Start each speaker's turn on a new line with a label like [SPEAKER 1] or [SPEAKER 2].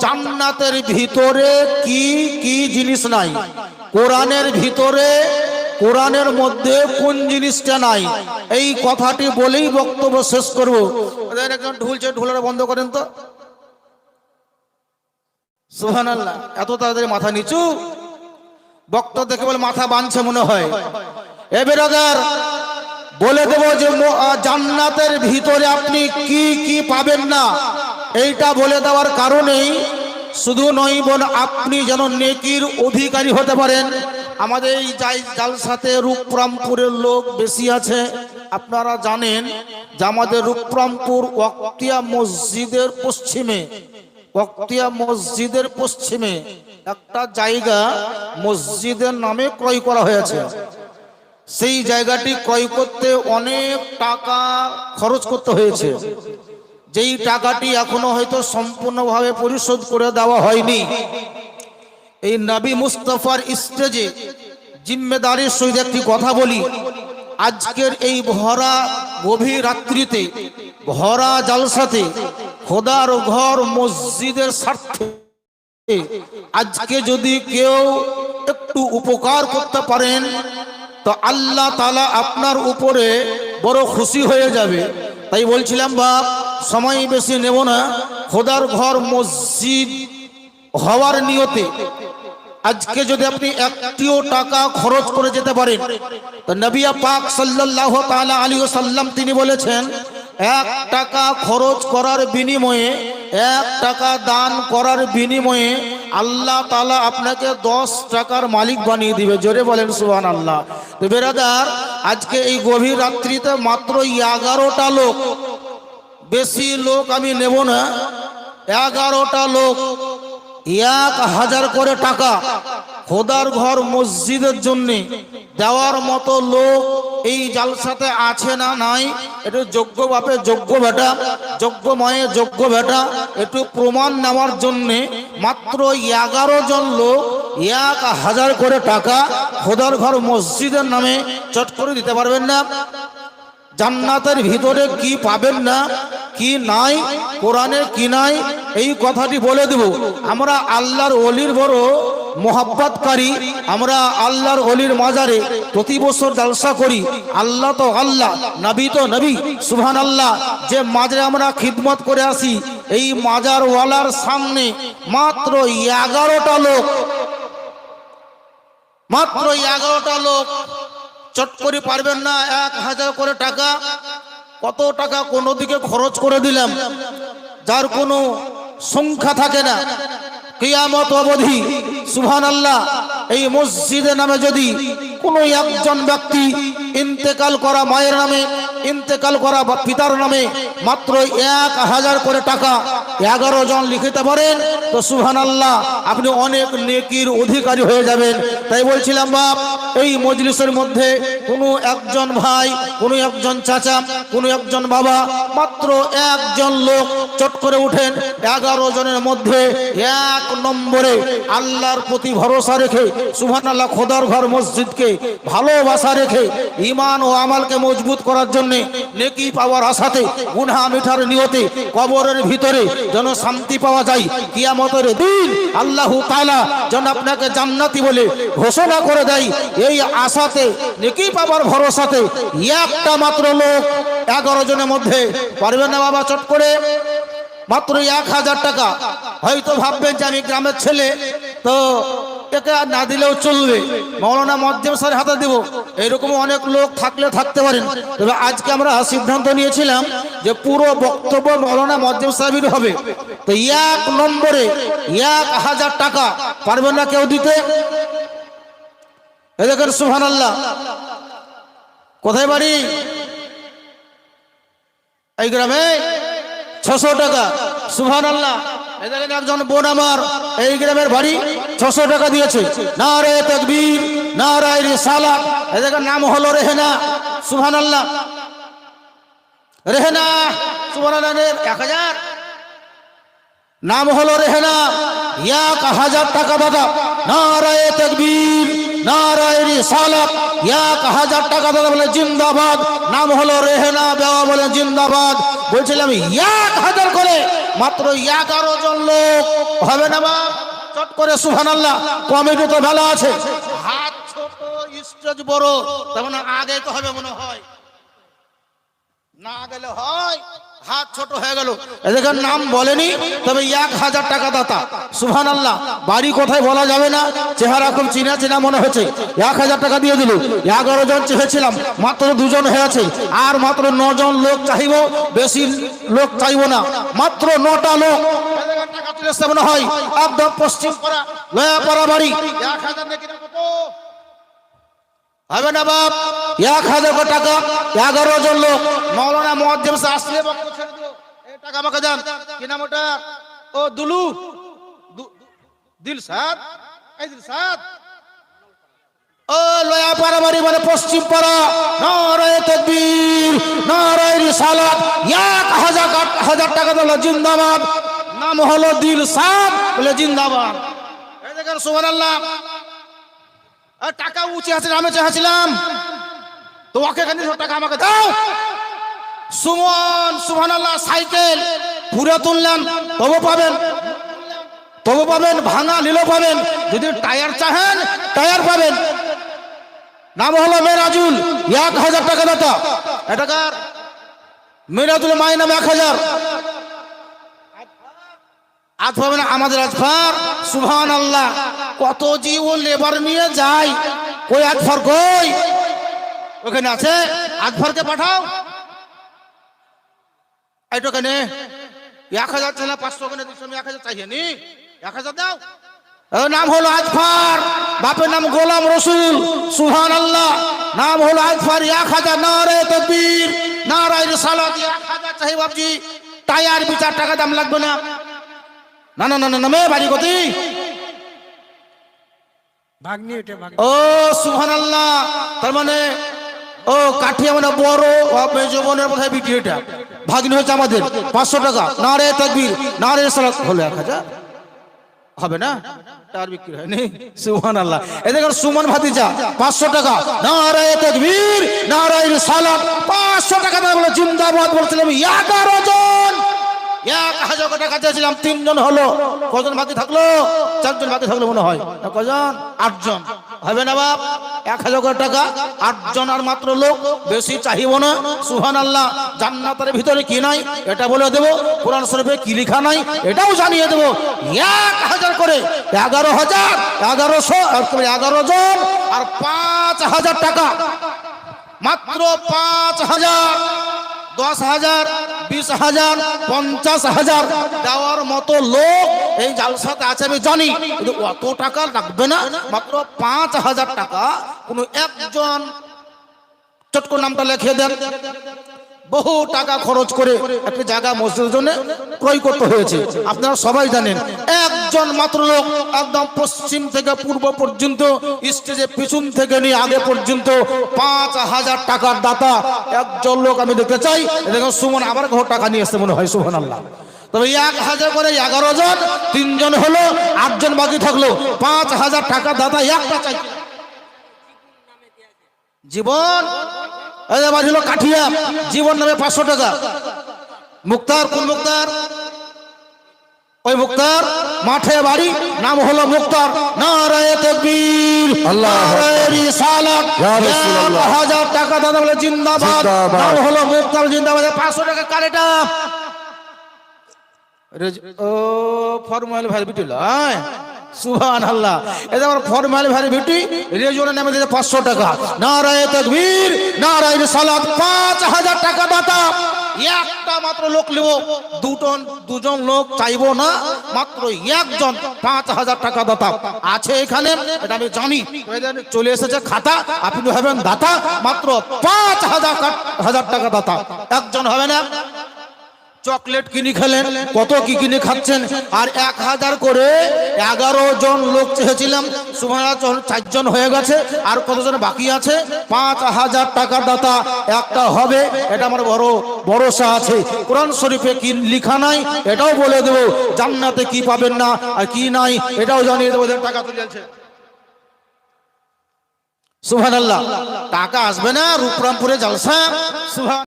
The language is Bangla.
[SPEAKER 1] জান্নাতের ভিতরে কি কি জিনিস নাই, কোরআনের ভিতরে কোরআনের মধ্যে কোন জিনিসটা নাই, এই কথাটি বলেই বক্তব্য শেষ করব। একজন ঢুলছে, ঢুলাটা বন্ধ করেন তো। সুবহানাল্লাহ, এত তাড়াতাড়ি মাথা নিচু, বক্তা দেখে বলে মাথা বাঁধছে মনে হয়। এ বেরাদার, বলে দেব যে জান্নাতের ভিতরে আপনি কি কি পাবেন না, এইটা বলে দেওয়ার কারণেই শুধু নয় বোন, আপনি যেন নেকির অধিকারী হতে পারেন। আমাদের এই জালসাতে রূপরামপুরের লোক বেশি আছে। আপনারা জানেন যে আমাদের রূপরামপুর ওয়াক্তিয়া মসজিদের পশ্চিমে একটা জায়গা মসজিদের নামে ক্রয় করা হয়েছে। সেই জায়গাটি ক্রয় করতে অনেক টাকা খরচ করতে হয়েছে, যেই টাকাটি এখনো হয়তো সম্পূর্ণভাবে পরিশোধ করে দেওয়া হয়নি। এই নবী মুস্তাফার স্টেজে জিম্মেদারির সহিত একটি কথা বলি, আজকের এই ভরা গভীর রাত্রিতে, ভরা জালসাতে, খোদার ঘর মসজিদের স্বার্থে আজকে যদি কেউ একটু উপকার করতে পারেন তো আল্লাহ তাআলা আপনার উপরে বড় খুশি হয়ে যাবে। তাই বলছিলাম বাপ, সময় বেশি নেব না, খোদার ঘর মসজিদ হওয়ার নিয়তে আজকে যদি আপনি একটিও টাকা খরচ করে যেতে পারেন তো নবী পাক সাল্লাল্লাহু তাআলা আলাইহি ওয়াসাল্লাম তিনি বলেছেন, 1 টাকা খরচ করার বিনিময়ে, 1 টাকা দান করার বিনিময়ে আল্লাহ তাআলা আপনাকে 10 টাকার মালিক বানিয়ে দিবে। জোরে বলেন সুবহানাল্লাহ। তো বেরাদার, আজকে এই গভীর রাত্রিতে মাত্র 11টা লোক, বেশি লোক আমি নেব না, 11টা লোক 1000 করে টাকা খোদার ঘর মসজিদের জন্য দেওয়ার মতো লোক এই জালসাতে আছে না নাই? একটু যোগ্য বাপে যোগ্য বেটা, যোগ্য মায়ে যোগ্য বেটা, একটু প্রমাণ নেওয়ার জন্য মাত্র 11 জন লোক 1000 করে টাকা খোদার ঘর মসজিদের নামে চট করে দিতে পারবেন না? জান্নাতের ভিতরে কি পাবেন না, কি নাই, কোরআনে কি নাই, এই কথাটি বলে দেব। আমরা আল্লাহর ওলির বড় মোহাব্বতকারী, আমরা আল্লাহর ওলির মাজারে প্রতি বছর জালসা করি। আল্লাহ তো আল্লাহ, নবী তো নবী, সুবহানাল্লাহ। যে মাজারে আমরা খিদমত করে আসি, এই মাজারওয়ালার সামনে মাত্র 11টা লোক, মাত্র 11টা লোক চট করে পারবেন না 1000 করে টাকা। কত টাকা কোনো দিকে খরচ করে দিলাম, যার কোনো সংখ্যা থাকে না। কিয়ামত অবধি সুবহানাল্লাহ এই মসজিদের নামে যদি কোনো একজন ব্যক্তি ইন্তেকাল করা মায়ের নামে, ইন্তেকাল করা পিতার নামে মাত্র 1000 করে টাকা 11 জন লিখিতে পারেন তো সুবহানাল্লাহ আপনি অনেক নেকির অধিকারী হয়ে যাবেন। তাই বলছিলাম বাপ, এই মজলিসের মধ্যে কোনো একজন ভাই, কোনো একজন চাচা, কোনো একজন বাবা, মাত্র একজন লোক চট করে উঠেন। 11 জনের মধ্যে 1 নম্বরে আল্লাহর প্রতি ভরসা রেখে, সুবহানাল্লাহ, খোদার ঘর মসজিদকে ভালোবাসা রেখে, ঈমান ও আমালকে মজবুত করার জন্য, নেকি পাওয়ার আশাতে, গুনাহ মিঠার নিয়তে, কবরের ভিতরে যেন শান্তি পাওয়া যায়, কিয়ামতের দিন আল্লাহ তাআলা যেন আপনাকে জান্নাতি বলে ঘোষণা করে দেয়, এই আশাতে, নেকি পাওয়ার ভরসাতে একটা মাত্র লোক 11 জনের মধ্যে পারবেন না বাবা চট করে? মাত্র 1000 টাকা। হয়তো ভাববেন যে আমি গ্রামের ছেলে, তো একে না দিলেও চলবে, মাওলানা মুয়াজ্জেম স্যারের হাতে দেব, এরকম অনেক লোক থাকলে থাকতে পারেন। তবে আজকে আমরা সিদ্ধান্ত নিয়েছিলাম যে পুরো বক্তব্য মাওলানা মুয়াজ্জেম সাহেবের হবে। তো 1 নম্বরে 1000 টাকা পারবেন না কেউ দিতে? এই দেখেন সুবহানাল্লাহ, কোথায় বাড়ি? এই গ্রামে 600 টাকা। সুবহানাল্লাহ, এই দেখেন একজন বোন আমার এই গ্রামের বাড়ি 600 টাকা দিয়েছে। নারে তাকবীর, নারে রিসালাত। এই দেখেন নাম হলো রেহেনা। সুবহানাল্লাহ, রেহেনা, সুবহানাল্লাহ। 1000 নাম হলো রেহেনা, 1000 টাকা দাদা। নারে তাকবীর, নারে রিসালাত। 1000 টাকা দাদা বলে জিন্দাবাদ। নাম হলো রেহেনা, বাবা বলে জিন্দাবাদ। বলছিলাম 1000 করে মাত্র 11 জন লোক হবে না বাপ, চট করে সুবহানাল্লাহ। কমিটি তো ভালো আছে, হাত ছোট স্টেজ বড়, তার মানে আগে তো হবে মনে হয়, না গেলে হয় হাত ছোট হয়ে গেল। এদের নাম বলেনি, তবে 1000 টাকা দাতা। সুবহানাল্লাহ। বাড়ি কোথায় বলা যাবে না, চেহারা খুব চিনা চিনা মনে হচ্ছে। 1000 টাকা দিয়ে দিল। 11 জন চেয়েছিলাম, মাত্র 2 জন হয়েছে, আর মাত্র 9 জন লোক চাইব, বেশি লোক চাইব না, মাত্র 9টা লোক। এদের টাকা তুলেছে মনে হয় একদম পশ্চিম পাড়া লয়াপাড়া বাড়ি। 1000 নাকি না কত হবে না বাপ, 1000 টাকা, 11 জন লোক। মৌলানা মুয়াজ্জিম সাহেব আসলে বক্তব্য ছেড়ে দিও, এই টাকা আমাকে দেন। কি নাম ওটা? ও দুলু, দিলশাদ, এই দিলশাদ। ও লয়াপাড়া বাড়ি মানে পশ্চিম পাড়া। নারায়ে তাকবীর, নারায়ে রিসালাত। 1000 টাকা দিল, জিন্দাবাদ। নাম হলো দিলশাদ, বলে জিন্দাবাদ। এই দেখেন সুবহানাল্লাহ। টাকা উঁচে আছে, আমি চাইছিলাম তো ওকে কেন টাকা আমাকে দাও। সুমন সুবহানাল্লাহ সাইকেল পুরো তুললেন, তবু পাবেন, তবু পাবেন, ভাঙা নিলেও পাবেন। যদি টায়ার চাহেন টায়ার পাবেন। নাম হলো মেরাজুল, 1000 টাকা দাতা। এটাকার মেরাজুল মায়ের নাম 1000। আজ পাবেন আমাদের আজফার। সুবহানাল্লাহ। কত জি ও লেবার নিয়ে যায়, কই আজফার কই? ওখানে আছে, আজফারকে পাঠাও। এইটা কেন 1000 চাই না, 500 কেন দিচ্ছ? আমি 1000 চাইনি, 1000 দাও। নাম হলো আজফার, বাপের নাম গোলাম রসুল। সুবহানাল্লাহ। নাম হলো আজফার, 1000। নারায়ে তাকবীর, নারায়ে রিসালাত। 1000 চাই বাপজি। টায়ার 2-4 টাকা দাম লাগবে না। না না না না, মে বাড়ি গতি
[SPEAKER 2] ভাগ্নি এটা ভাগ্নি।
[SPEAKER 1] ও সুবহানাল্লাহ। তার মানে ও কাঠিয়া মানে বড় জীবনের বোধহয় বিটি, এটা ভাগ্নি হচ্ছে আমাদের। 500 টাকা। নারায়ে তাকবীর, নারায়ে রিসালাত। হলো 1000 হবে না, তার বিক্রি হয়নি। সুবহানাল্লাহ। এই দেখেন সুমন ভাতিজা, 500 টাকা। নারায়ে তাকবীর, নারায়ে রিসালাত। 500 টাকা দাম, বলে জিন্দাবাদ। বলছিলাম 11 জন, 1000 টাকা চেয়েছিলাম, 3 জন হলো। কজন বাকি থাকলো? 4 জন বাকি থাকলো মনে হয়। কজন? 8 জন। হবে না বাপ, 1000 টাকা, 8 জন আর মাত্র লোক, বেশি চাইব না। সুবহানাল্লাহ। জান্নাতের ভিতরে কি নাই এটা বলে দেবো, কোরআন শরীফে কি লেখা নাই এটাও জানিয়ে দেবো। 1000 করে 11,000, 1100, 11 জন আর 5000 টাকা, মাত্র 5000, 10,000, 20,000, 50,000 দেওয়ার মতো লোক এই জালসাতে আছে আমি জানি, কিন্তু অত টাকা লাগবে না। মাত্র 5000 টাকা। কোনো একজন চট করে নামটা লিখে দেন। বহু টাকা খরচ করে একটা জায়গা মসজিদের জন্য ক্রয় করতে হয়েছে, আপনারা সবাই জানেন। একজন মাত্র লোক, একদম পশ্চিম থেকে পূর্ব পর্যন্ত, স্টেজে পিছন থেকে নিয়ে আগে পর্যন্ত 5000 টাকার দাতা একজন লোক আমি দেখতে চাই। দেখুন সুমন আবার ঘর টাকা নিয়ে আসতে মনে হয়। সুবহানাল্লাহ। তবে 1000 করে 11 জন, 3 জন হলো, 8 জন বাকি থাকলো। 5000 টাকা দাতা একটা চাই। জীবন বাড়ি হলো কাঠিয়া, জীবন নামে 500 টাকা। মুক্তার, কোন মুক্তার? ওই মুক্তার মাঠে বাড়ি, নাম হলো মুক্তার। নারায়ে তাকবীর, নারায়ে রিসালাত। 1000 টাকা দাদা বলে জিন্দাবাদ। নাম হলো মুক্তার, জিন্দাবাদ। 500 টাকা কার এটা? ও ফরমাল ভাই বিটি লয়। সুবহানাল্লাহ। এটা আমার ফরমাল ভাই বিটি রেজনের নামে দিতে 500 টাকা। নারায়ে তাকবীর, নারায়ে রিসালাত। 5000 টাকা দাতা। একটা মাত্র লোক নেব, দুজন লোক চাইবো না, মাত্র একজন। 5000 টাকা দাতা আছে এখানে, এটা আমি জানি। চলে এসেছে খাতা, আপনি হবেন দাতা। মাত্র 5000 টাকা দাতা। একজন হবে না? চকলেট কিনে খেলেন, কত কি কিনে খাচ্ছেন। আর 1000 করে 11 জন লোক চেয়েছিলাম। সুবহানাল্লাহ। 4 জন হয়ে গেছে, আর কতজন বাকি আছে? 5000 টাকার দাতা একটা হবে, এটা আমার বড় ভরসা আছে। কোরআন শরীফে কি লেখা নাই এটাও বলে দেবো, জান্নাতে কি পাবেন না আর কি নাই এটাও জানিয়ে দেবো। টাকা তুলেছে। সুবহানাল্লাহ। টাকা আসবে না রূপরামপুরে জালসা। সুবহান